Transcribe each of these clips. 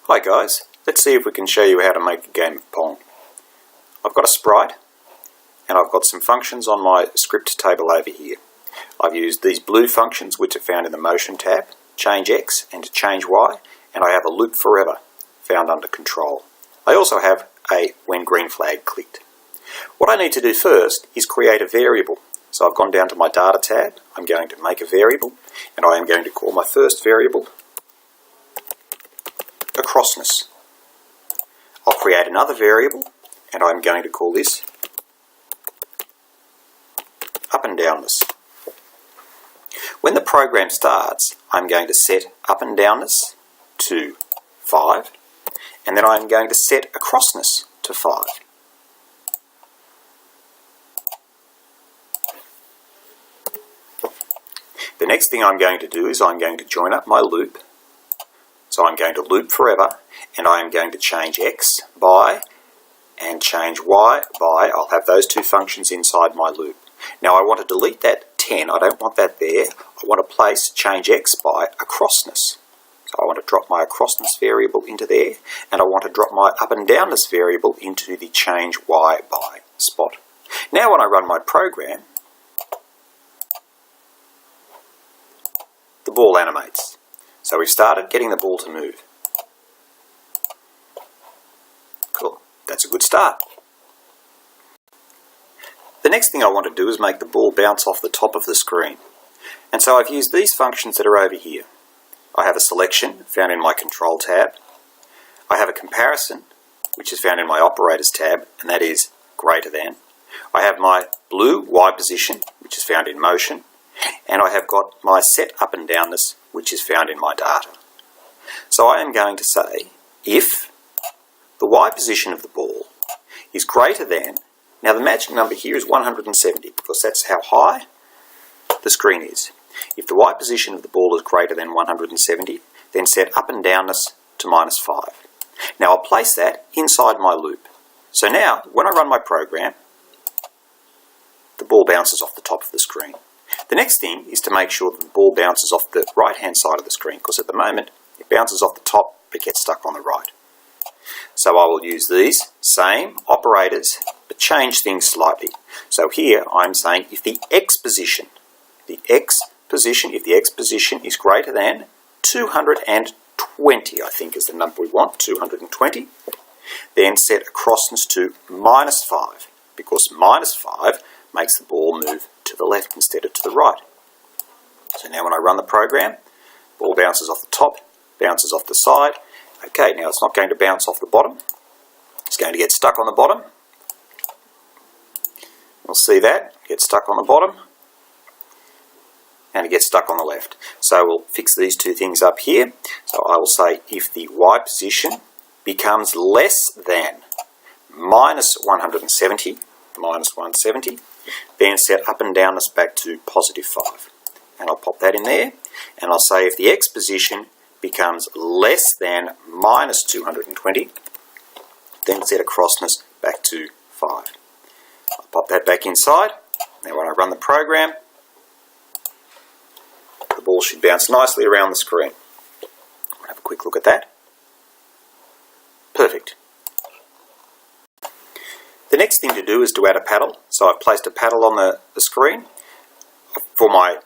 Hi guys, let's see if we can show you how to make a game of Pong. I've got a sprite and I've got some functions on my script table over here. I've used these blue functions which are found in the motion tab, change X and change Y, and I have a loop forever found under control. I also have a when green flag clicked. What I need to do first is create a variable. So I've gone down to my data tab, I'm going to make a variable, and I am going to call my first variable acrossness. I'll create another variable and I'm going to call this up and downness. When the program starts, I'm going to set up and downness to 5 and then I'm going to set acrossness to 5. The next thing I'm going to do is I'm going to join up my loop. So I'm going to loop forever, and I am going to change X by and change Y by. I'll have those two functions inside my loop. Now I want to delete that 10, I don't want that there. I want to place change X by acrossness. So I want to drop my acrossness variable into there, and I want to drop my up and downness variable into the change Y by spot. Now when I run my program, the ball animates. So we've started getting the ball to move. Cool, that's a good start. The next thing I want to do is make the ball bounce off the top of the screen. And so I've used these functions that are over here. I have a selection found in my control tab. I have a comparison, which is found in my operators tab, and that is greater than. I have my blue Y position, which is found in motion. And I have got my set up and downness, which is found in my data. So I am going to say if the Y position of the ball is greater than, now the magic number here is 170 because that's how high the screen is. If the Y position of the ball is greater than 170, then set up and downness to -5. Now I'll place that inside my loop. So now when I run my program, the ball bounces off the top of the screen. The next thing is to make sure that the ball bounces off the right-hand side of the screen, because at the moment it bounces off the top but gets stuck on the right. So I will use these same operators but change things slightly. So here I'm saying if the X position is greater than 220, I think is the number we want, 220, then set acrossness to -5, because -5 makes the ball move to the left instead of to the right. So now when I run the program, ball bounces off the top, bounces off the side. Okay, now it's not going to bounce off the bottom. It's going to get stuck on the bottom. We'll see that, get stuck on the bottom, and it gets stuck on the left. So we'll fix these two things up here. So I will say if the Y position becomes less than -170, then set up and downness back to +5. And I'll pop that in there. And I'll say if the X position becomes less than -220, then set acrossness back to 5. I'll pop that back inside. Now when I run the program, the ball should bounce nicely around the screen. I'll have a quick look at that. Perfect. The next thing to do is to add a paddle. So I've placed a paddle on the screen. For my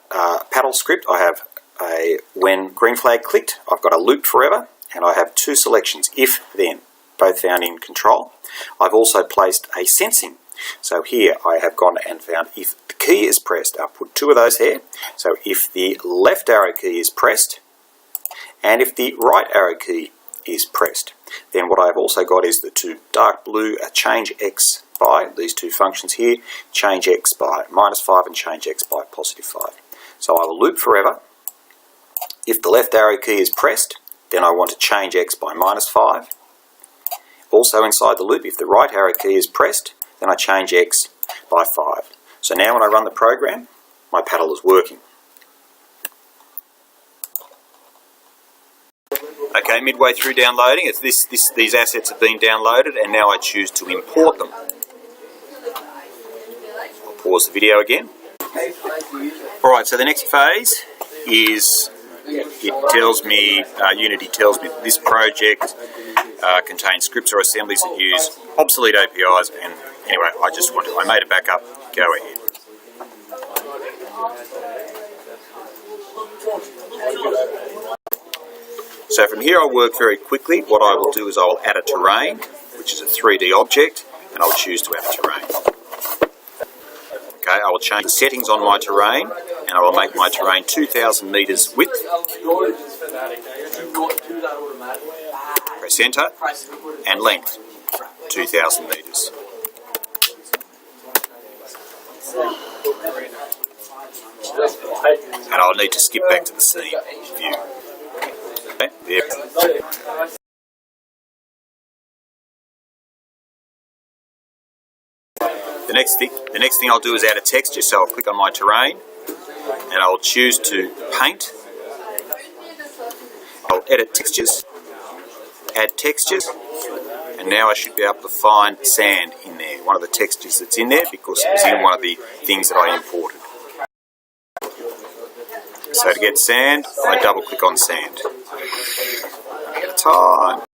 paddle script, I have a when green flag clicked, I've got a loop forever, and I have two selections, if, then, both found in control. I've also placed a sensing. So here I have gone and found if the key is pressed, I'll put two of those here. So if the left arrow key is pressed, and if the right arrow key is pressed, then what I've also got is the two dark blue change X by, these two functions here, change X by -5 and change X by +5. So I will loop forever. If the left arrow key is pressed, then I want to change X by -5. Also inside the loop, if the right arrow key is pressed, then I change X by 5. So now when I run the program, my paddle is working. Okay, midway through downloading, these assets have been downloaded and now I choose to import them. I'll pause the video again. Alright, so the next phase is it tells me, Unity tells me this project contains scripts or assemblies that use obsolete APIs, and anyway, I made a backup. Go ahead. So from here I'll work very quickly. What I will do is I will add a terrain, which is a 3D object, and I'll choose to add a terrain. Okay, I will change the settings on my terrain, and I will make my terrain 2,000 metres width. Press enter, and length 2,000 metres. And I'll need to skip back to the scene view. Okay, there. The next thing I'll do is add a texture, so I'll click on my terrain and I'll choose to paint. I'll edit textures, add textures, and now I should be able to find sand in there, one of the textures that's in there, because it was in one of the things that I imported. So to get sand, I double click on sand. Time.